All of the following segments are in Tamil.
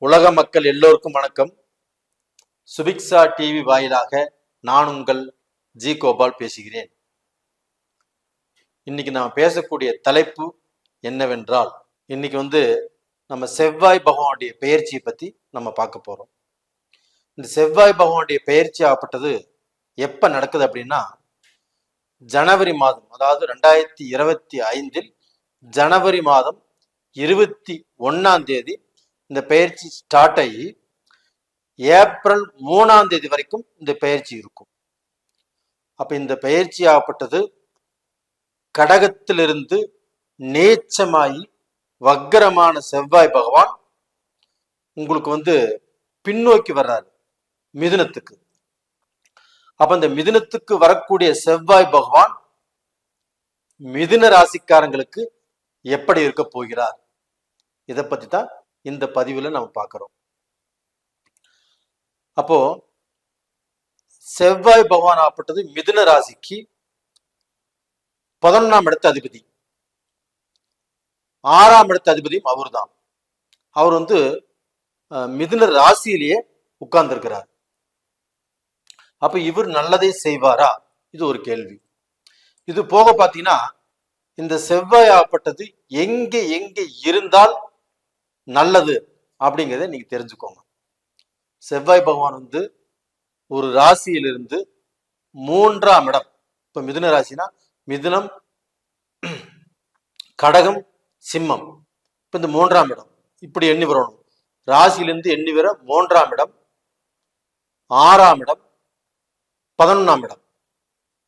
உலக மக்கள் எல்லோருக்கும் வணக்கம். சுபிக்ஷா டிவி வாயிலாக நான் உங்கள் ஜி கோபால் பேசுகிறேன். இன்னைக்கு நான் பேசக்கூடிய தலைப்பு என்னவென்றால், இன்னைக்கு நம்ம செவ்வாய் பகவானுடைய பெயர்ச்சியை பத்தி நம்ம பார்க்க போறோம். இந்த செவ்வாய் பகவானுடைய பெயர்ச்சி ஆகப்பட்டது எப்ப நடக்குது அப்படின்னா, ஜனவரி மாதம், அதாவது 2025 ஜனவரி மாதம் 21 இந்த பயிற்சி ஸ்டார்ட் ஆகி ஏப்ரல் 3 வரைக்கும் இந்த பயிற்சி இருக்கும். அப்ப இந்த பயிற்சி ஆகப்பட்டது கடகத்திலிருந்து நேச்சமாயி வக்கரமான செவ்வாய் பகவான் உங்களுக்கு பின்னோக்கி வர்றாரு மிதுனத்துக்கு. அப்ப இந்த மிதுனத்துக்கு வரக்கூடிய செவ்வாய் பகவான் மிதுன ராசிக்காரங்களுக்கு எப்படி இருக்க போகிறார், இதை பத்தி தான் இந்த பதிவுல நம்ம பார்க்கிறோம். அப்போ செவ்வாய் பகவான் ஆப்பட்டது மிதுன ராசிக்கு 11ஆம் இடத்து அதிபதி, 6ஆம் இடத்து அதிபதியும் அவர் தான். அவர் மிதுன ராசியிலேயே உட்கார்ந்து இருக்கிறார். அப்ப இவர் நல்லதை செய்வாரா, இது ஒரு கேள்வி. இது போக பாத்தீங்கன்னா, இந்த செவ்வாய் ஆப்பட்டது எங்க எங்க இருந்தால் நல்லது அப்படிங்கிறத நீங்க தெரிஞ்சுக்கோங்க. செவ்வாய் பகவான் ஒரு ராசியிலிருந்து 3ஆம் இடம், இப்ப மிதுன ராசினா மிதுனம், கடகம், சிம்மம், இப்ப இந்த 3ஆம் இடம் இப்படி எண்ணி வரணும். ராசியிலிருந்து எண்ணி வர 3ஆம் இடம், 6ஆம் இடம், 11ஆம் இடம்,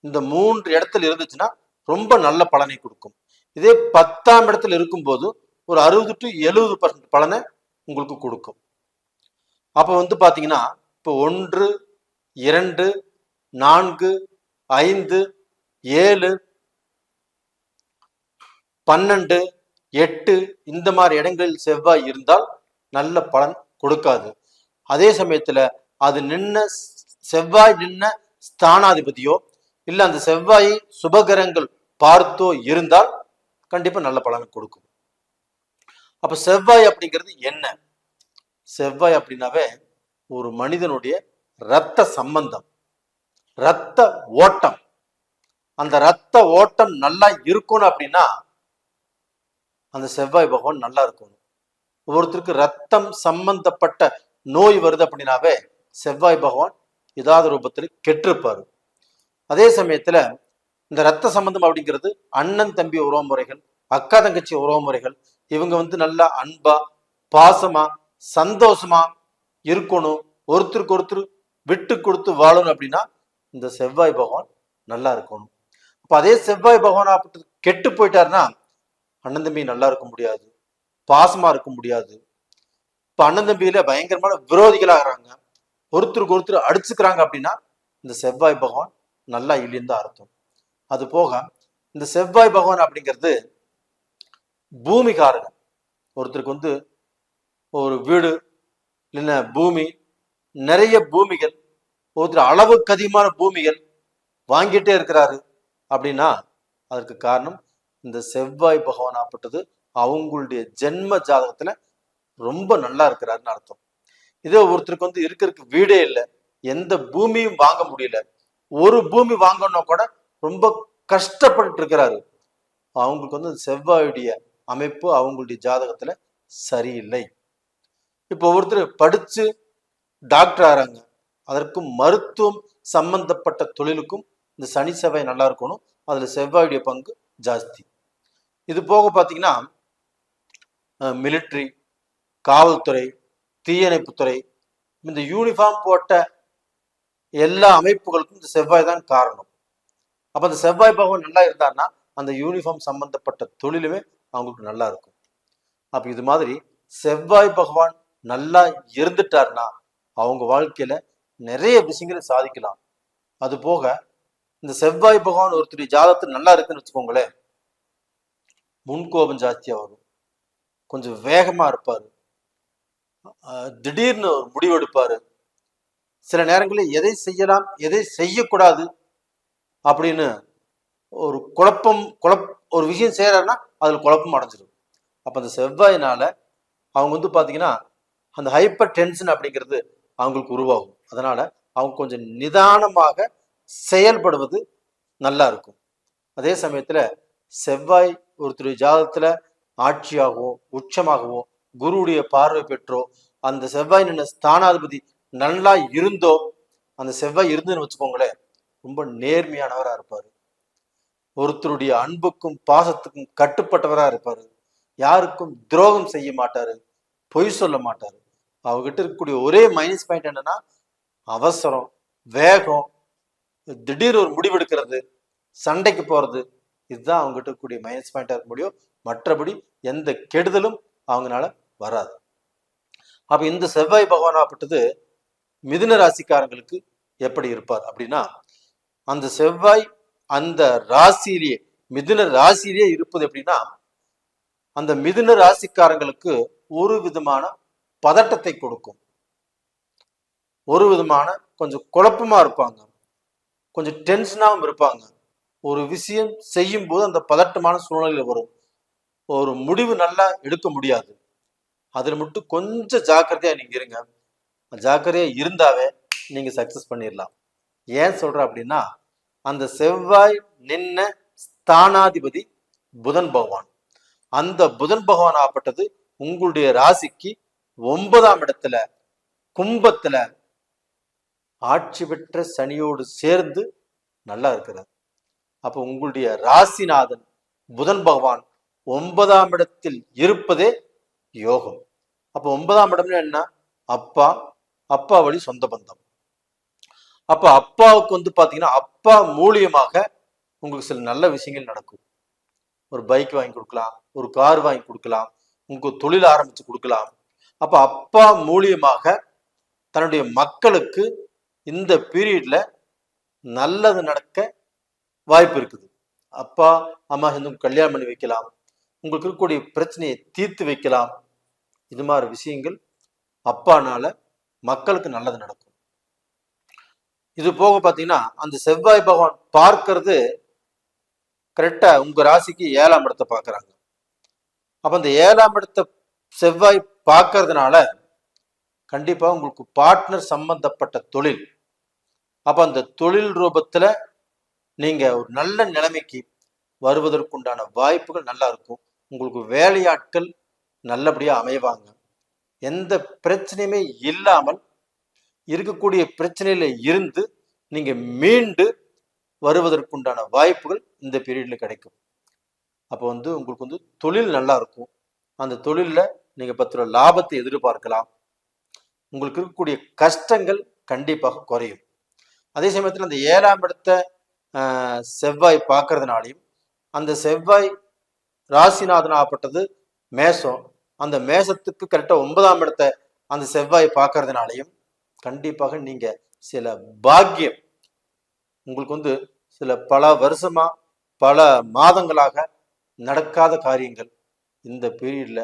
இந்த 3 இடத்துல இருந்துச்சுன்னா ரொம்ப நல்ல பலனை கொடுக்கும். இதே 10ஆம் இடத்துல இருக்கும்போது ஒரு 60 to 70% பலனை உங்களுக்கு கொடுக்கும். அப்ப பாத்தீங்கன்னா, இப்போ 1, 2, 4, 5, 7, 12, 8 இந்த மாதிரி இடங்களில் செவ்வாய் இருந்தால் நல்ல பலன் கொடுக்காது. அதே சமயத்துல அது செவ்வாய் நின்ன ஸ்தானாதிபதியோ இல்ல அந்த செவ்வாயை சுபகரங்கள் பார்த்தோ இருந்தால் கண்டிப்பா நல்ல பலனை கொடுக்கும். அப்ப செவ்வாய் அப்படிங்கிறது என்ன? செவ்வாய் அப்படின்னாவே ஒரு மனிதனுடைய இரத்த சம்பந்தம், இரத்த ஓட்டம். அந்த இரத்த ஓட்டம் நல்லா இருக்கணும் அப்படின்னா அந்த செவ்வாய் பகவான் நல்லா இருக்கணும். ஒவ்வொருத்தருக்கு ரத்தம் சம்பந்தப்பட்ட நோய் வருது அப்படின்னாவே செவ்வாய் பகவான் ஏதாவது ரூபத்தில் கெட்டிருப்பாரு. அதே சமயத்துல இந்த ரத்த சம்பந்தம் அப்படிங்கிறது அண்ணன் தம்பி உறவு முறைகள், அக்கா தங்கச்சி உறவு முறைகள், இவங்க நல்லா அன்பா பாசமா சந்தோஷமா இருக்கணும், ஒருத்தருக்கு ஒருத்தர் விட்டு கொடுத்து வாழணும் அப்படின்னா இந்த செவ்வாய் பகவான் நல்லா இருக்கணும். அப்ப அதே செவ்வாய் பகவான் அப்படி கெட்டு போயிட்டாருன்னா அண்ணன் தம்பி நல்லா இருக்க முடியாது, பாசமா இருக்க முடியாது. இப்ப அண்ணன் தம்பியில பயங்கரமான விரோதிகளாகிறாங்க, ஒருத்தருக்கு ஒருத்தர் அடிச்சுக்கிறாங்க அப்படின்னா இந்த செவ்வாய் பகவான் நல்லா இல்லைன்னு தான் அர்த்தம். அது போக இந்த செவ்வாய் பகவான் அப்படிங்கிறது பூமிகாரகன். ஒருத்தருக்கு ஒரு வீடு இல்லைன்னா பூமி, நிறைய பூமிகள், ஒருத்தர் அளவுக்கு அதிகமான பூமிகள் வாங்கிட்டே இருக்கிறாரு அப்படின்னா அதற்கு காரணம் இந்த செவ்வாய் பகவான் ஆப்பட்டது அவங்களுடைய ஜென்ம ஜாதகத்துல ரொம்ப நல்லா இருக்கிறாருன்னு அர்த்தம். இதே ஒருத்தருக்கு இருக்கிறதுக்கு வீடே இல்லை, எந்த பூமியும் வாங்க முடியல, ஒரு பூமி வாங்கணும்னா கூட ரொம்ப கஷ்டப்பட்டு இருக்கிறாரு, அவங்களுக்கு செவ்வாயுடைய அமைப்பு அவங்களுடைய ஜாதகத்துல சரியில்லை. இப்போ ஒருத்தர் படிச்சு டாக்டர் ஆறாங்க, அதற்கும் மருத்துவம் சம்பந்தப்பட்ட தொழிலுக்கும் இந்த சனி செவ்வாய் நல்லா இருக்கணும், அதுல செவ்வாயுடைய பங்கு ஜாஸ்தி. இது போக பாத்தீங்கன்னா மிலிட்ரி, காவல்துறை, தீயணைப்புத்துறை, இந்த யூனிஃபார்ம் போட்ட எல்லா அமைப்புகளுக்கும் இந்த செவ்வாய் தான் காரணம். அப்ப அந்த செவ்வாய் பகவான் நல்லா இருந்தாருன்னா அந்த யூனிஃபார்ம் சம்பந்தப்பட்ட தொழிலுமே அவங்களுக்கு நல்லா இருக்கும். அப்ப இது மாதிரி செவ்வாய் பகவான் நல்லா இருந்துட்டாருன்னா அவங்க வாழ்க்கையில நிறைய விஷயங்களை சாதிக்கலாம். அது போக இந்த செவ்வாய் பகவான் ஒருத்தருடைய ஜாதகத்தில் நல்லா இருக்குன்னு வச்சுக்கோங்களேன், முன்கோபம் ஜாஸ்தியா வரும், கொஞ்சம் வேகமா இருப்பாரு, திடீர்னு ஒரு முடிவெடுப்பாரு, சில நேரங்களில் எதை செய்யலாம் எதை செய்யக்கூடாது அப்படின்னு ஒரு ஒரு விஷயம் செய்யறாருன்னா அதுல குழப்பம் அடைஞ்சிடும். அப்ப அந்த செவ்வாயினால அவங்க பாத்தீங்கன்னா அந்த ஹைப்பர் டென்ஷன் அப்படிங்கிறது அவங்களுக்கு உருவாகும். அதனால அவங்க கொஞ்சம் நிதானமாக செயல்படுவது நல்லா இருக்கும். அதே சமயத்துல செவ்வாய் ஒருத்தருடைய ஜாதகத்துல ஆட்சியாகவோ உச்சமாகவோ குருவுடைய பார்வை பெற்றோ அந்த செவ்வாய் நின்ன ஸ்தானாதிபதி நல்லா இருந்தோ, அந்த செவ்வாய் இருந்துன்னு வச்சுக்கோங்களேன், ரொம்ப நேர்மையானவரா இருப்பாரு. ஒருத்தருடைய அன்புக்கும் பாசத்துக்கும் கட்டுப்பட்டவரா இருப்பாரு. யாருக்கும் துரோகம் செய்ய மாட்டாரு, பொய் சொல்ல மாட்டாரு. அவர்கிட்ட இருக்கக்கூடிய ஒரே மைனஸ் பாயிண்ட் என்னன்னா அவசரம், வேகம், திடீர் ஒரு முடிவெடுக்கிறது, சண்டைக்கு போறது. இதுதான் அவங்ககிட்ட இருக்கக்கூடிய மைனஸ் பாயிண்டா இருக்க முடியும். மற்றபடி எந்த கெடுதலும் அவங்களால வராது. அப்ப இந்த செவ்வாய் பகவானாப்பட்டது மிதுன ராசிக்காரங்களுக்கு எப்படி இருப்பார் அப்படின்னா, அந்த செவ்வாய் அந்த ராசியிலேயே மிதுன ராசியிலேயே இருப்பது எப்படின்னா, அந்த மிதுன ராசிக்காரங்களுக்கு ஒரு விதமான பதட்டத்தை கொடுக்கும். ஒரு விதமான கொஞ்சம் குழப்பமா இருப்பாங்க, கொஞ்சம் டென்ஷனாகவும் இருப்பாங்க. ஒரு விஷயம் செய்யும் போது அந்த பதட்டமான சூழ்நிலை வரும். ஒரு முடிவு நல்லா எடுக்க முடியாது. அதுல மட்டும் கொஞ்சம் ஜாக்கிரதையா நீங்க இருங்க. ஜாக்கிரதையா இருந்தாவே நீங்க சக்சஸ் பண்ணிடலாம். ஏன் சொல்ற அப்படின்னா, அந்த செவ்வாய் நின்ன ஸ்தானாதிபதி புதன் பகவான். அந்த புதன் பகவான் ஆப்பட்டது உங்களுடைய ராசிக்கு 9ஆம் இடத்துல கும்பத்துல ஆட்சி பெற்ற சனியோடு சேர்ந்து நல்லா இருக்கிறது. அப்ப உங்களுடைய ராசிநாதன் புதன் பகவான் 9ஆம் இடத்தில் இருப்பதே யோகம். அப்ப 9ஆம் இடம்னு என்ன? அப்பா, அப்பா வழி சொந்த பந்தம். அப்ப அப்பாவுக்கு பாத்தீங்கன்னா அப்பா மூலியமாக உங்களுக்கு சில நல்ல விஷயங்கள் நடக்கும். ஒரு பைக் வாங்கி கொடுக்கலாம், ஒரு கார் வாங்கி கொடுக்கலாம், உங்களுக்கு தொழில் ஆரம்பிச்சு கொடுக்கலாம். அப்ப அப்பா மூலியமாக தன்னுடைய மக்களுக்கு இந்த பீரியட்ல நல்லது நடக்க வாய்ப்பு இருக்குது. அப்பா அம்மா சேர்ந்து கல்யாணம் பண்ணி வைக்கலாம், உங்களுக்கு இருக்கக்கூடிய பிரச்சனையை தீர்த்து வைக்கலாம். இது மாதிரி விஷயங்கள் அப்பானால மக்களுக்கு நல்லது நடக்கும். இது போக பாத்தீங்கன்னா அந்த செவ்வாய் பகவான் பார்க்கறது கரெக்டா உங்க ராசிக்கு 7ஆம் இடத்தை பார்க்கறாங்க. அப்ப அந்த 7ஆம் இடத்தை செவ்வாய் பார்க்கறதுனால கண்டிப்பா உங்களுக்கு பார்ட்னர் சம்பந்தப்பட்ட தொழில், அப்ப அந்த தொழில் ரூபத்துல நீங்க ஒரு நல்ல நிலைமைக்கு வருவதற்குண்டான வாய்ப்புகள் நல்லா இருக்கும். உங்களுக்கு வேலையாட்கள் நல்லபடியா அமைவாங்க. எந்த பிரச்சனையுமே இல்லாமல் இருக்கக்கூடிய பிரச்சனையில இருந்து நீங்க மீண்டு வருவதற்குண்டான வாய்ப்புகள் இந்த பீரியட்ல கிடைக்கும். அப்போ உங்களுக்கு தொழில் நல்லா இருக்கும். அந்த தொழில்ல நீங்க 10 ரூபா லாபத்தை எதிர்பார்க்கலாம். உங்களுக்கு இருக்கக்கூடிய கஷ்டங்கள் கண்டிப்பாக குறையும். அதே சமயத்தில் அந்த 7ஆம் இடத்தை செவ்வாய் பார்க்கறதுனாலையும், அந்த செவ்வாய் ராசிநாதன் ஆப்பட்டது மேசம், அந்த மேசத்துக்கு கரெக்டா 9ஆம் இடத்தை அந்த செவ்வாய் பார்க்கறதுனாலையும் கண்டிப்பாக நீங்க சில பாக்கியம், உங்களுக்கு சில பல வருஷமா பல மாதங்களாக நடக்காத காரியங்கள் இந்த பீரியட்ல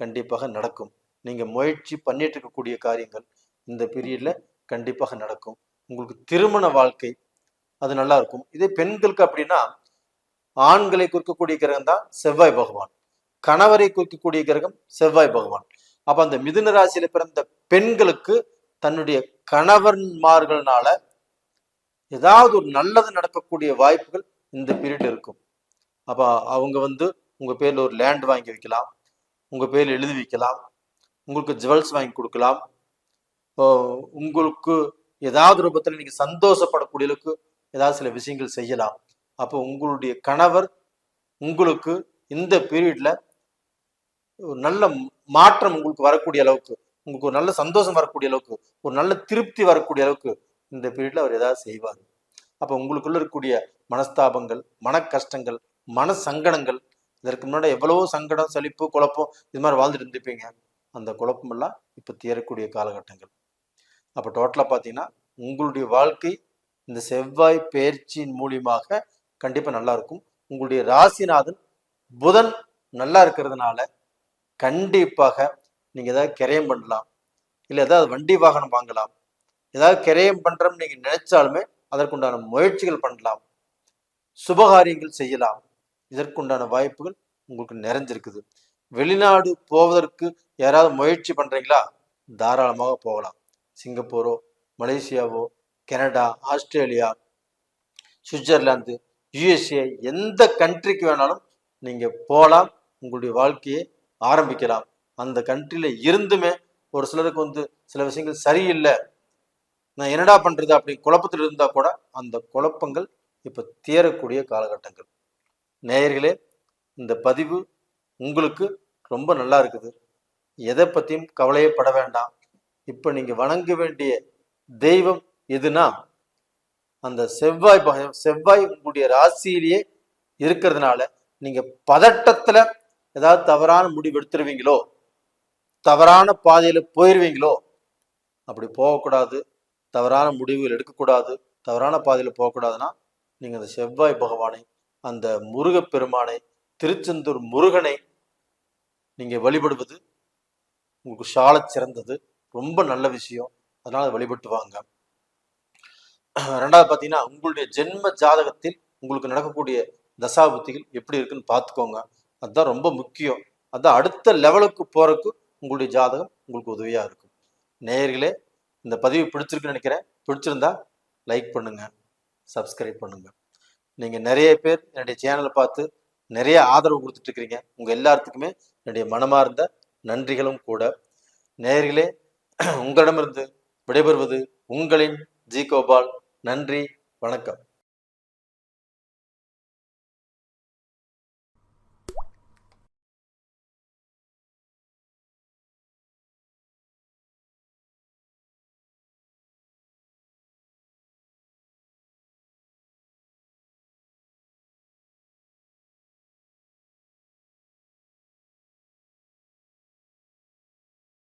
கண்டிப்பாக நடக்கும். நீங்க முயற்சி பண்ணிட்டு இருக்கக்கூடிய காரியங்கள் இந்த பீரியட்ல கண்டிப்பாக நடக்கும். உங்களுக்கு திருமண வாழ்க்கை அது நல்லா இருக்கும். இதே பெண்களுக்கு அப்படின்னா, ஆண்களை குறிக்கக்கூடிய கிரகம் தான் செவ்வாய் பகவான், கணவரை குறிக்கக்கூடிய கிரகம் செவ்வாய் பகவான். அப்ப அந்த மிதுன ராசியில பிறந்த பெண்களுக்கு தன்னுடைய கணவன்மார்கள்னால ஏதாவது ஒரு நல்லது நடக்கக்கூடிய வாய்ப்புகள் இந்த பீரியட் இருக்கும். அப்ப அவங்க உங்க பேர்ல ஒரு லேண்ட் வாங்கி வைக்கலாம், உங்க பேர்ல எழுதி வைக்கலாம், உங்களுக்கு ஜுவல்ஸ் வாங்கி கொடுக்கலாம். உங்களுக்கு ஏதாவது ரூபத்தில் நீங்க சந்தோஷப்படக்கூடிய அளவுக்கு ஏதாவது சில விஷயங்கள் செய்யலாம். அப்போ உங்களுடைய கணவர் உங்களுக்கு இந்த பீரியட்ல ஒரு நல்ல மாற்றம் உங்களுக்கு வரக்கூடிய அளவுக்கு, உங்களுக்கு ஒரு நல்ல சந்தோஷம் வரக்கூடிய அளவுக்கு, ஒரு நல்ல திருப்தி வரக்கூடிய அளவுக்கு இந்த பீரியட்ல அவர் ஏதாவது செய்வார். அப்போ உங்களுக்குள்ள இருக்கக்கூடிய மனஸ்தாபங்கள், மன கஷ்டங்கள், மன சங்கடங்கள், இதற்கு முன்னாடி எவ்வளவோ சங்கடம், சலிப்பு, குழப்பம் இது மாதிரி வாழ்ந்துட்டு இருந்திருப்பீங்க. அந்த குழப்பமெல்லாம் இப்போ தீரக்கூடிய காலகட்டங்கள். அப்போ டோட்டலாக பார்த்தீங்கன்னா உங்களுடைய வாழ்க்கை இந்த செவ்வாய் பெயர்ச்சியின் மூலியமாக கண்டிப்பாக நல்லா இருக்கும். உங்களுடைய ராசிநாதன் புதன் நல்லா இருக்கிறதுனால கண்டிப்பாக நீங்க ஏதாவது கிரயம் பண்ணலாம், இல்லை ஏதாவது வண்டி வாகனம் வாங்கலாம். ஏதாவது கிரயம் பண்றோம்னு நீங்க நினைச்சாலுமே அதற்குண்டான முயற்சிகள் பண்ணலாம், சுபகாரியங்கள் செய்யலாம். இதற்குண்டான வாய்ப்புகள் உங்களுக்கு நிறைஞ்சிருக்குது. வெளிநாடு போவதற்கு யாராவது முயற்சி பண்றீங்களா? தாராளமாக போகலாம். சிங்கப்பூரோ, மலேசியாவோ, கனடா, ஆஸ்திரேலியா, சுவிட்சர்லாந்து, யுஎஸ்ஏ, எந்த கண்ட்ரிக்கு வேணாலும் நீங்க போகலாம். உங்களுடைய வாழ்க்கையை ஆரம்பிக்கலாம். அந்த கண்ட்ரியில இருந்துமே ஒரு சிலருக்கு சில விஷயங்கள் சரியில்லை, நான் என்னடா பண்றது அப்படி குழப்பத்தில் இருந்தா கூட அந்த குழப்பங்கள் இப்ப தீரக்கூடிய காலகட்டங்கள். நேயர்களே, இந்த பதிவு உங்களுக்கு ரொம்ப நல்லா இருக்குது. எதை பத்தியும் கவலையே பட வேண்டாம். இப்ப நீங்க வணங்க வேண்டிய தெய்வம் எதுனா அந்த செவ்வாய் உங்களுடைய ராசியிலேயே இருக்கிறதுனால நீங்க பதட்டத்துல ஏதாவது தவறான முடிவு எடுத்துருவீங்களோ, தவறான பாதையில போயிருவீங்களோ. அப்படி போகக்கூடாது, தவறான முடிவுகள் எடுக்கக்கூடாது, தவறான பாதையில போகக்கூடாதுன்னா நீங்க அந்த செவ்வாய் பகவானை, அந்த முருகப்பெருமானை, திருச்செந்தூர் முருகனை நீங்க வழிபடுவது உங்களுக்கு சால சிறந்தது. ரொம்ப நல்ல விஷயம். அதனால வழிபட்டு வாங்க. ரெண்டாவது பார்த்தீங்கன்னா, உங்களுடைய ஜென்ம ஜாதகத்தில் உங்களுக்கு நடக்கக்கூடிய தசாபுத்திகள் எப்படி இருக்குன்னு பார்த்துக்கோங்க. அதுதான் ரொம்ப முக்கியம். அதான் அடுத்த லெவலுக்கு போறதுக்கு உங்களுடைய ஜாதகம் உங்களுக்கு உதவியா இருக்கும். நேயர்களே, இந்த பதிவு பிடிச்சிருக்குன்னு நினைக்கிறேன். பிடிச்சிருந்தா லைக் பண்ணுங்க, சப்ஸ்கிரைப் பண்ணுங்க. நீங்க நிறைய பேர் என்னுடைய சேனலை பார்த்து நிறைய ஆதரவு கொடுத்துட்டு இருக்கிறீங்க. உங்க எல்லாத்துக்குமே என்னுடைய மனமார்ந்த நன்றிகளும் கூட. நேயர்களே, உங்களிடமிருந்து விடைபெறுவது உங்களின் ஜி கோபால். நன்றி, வணக்கம்.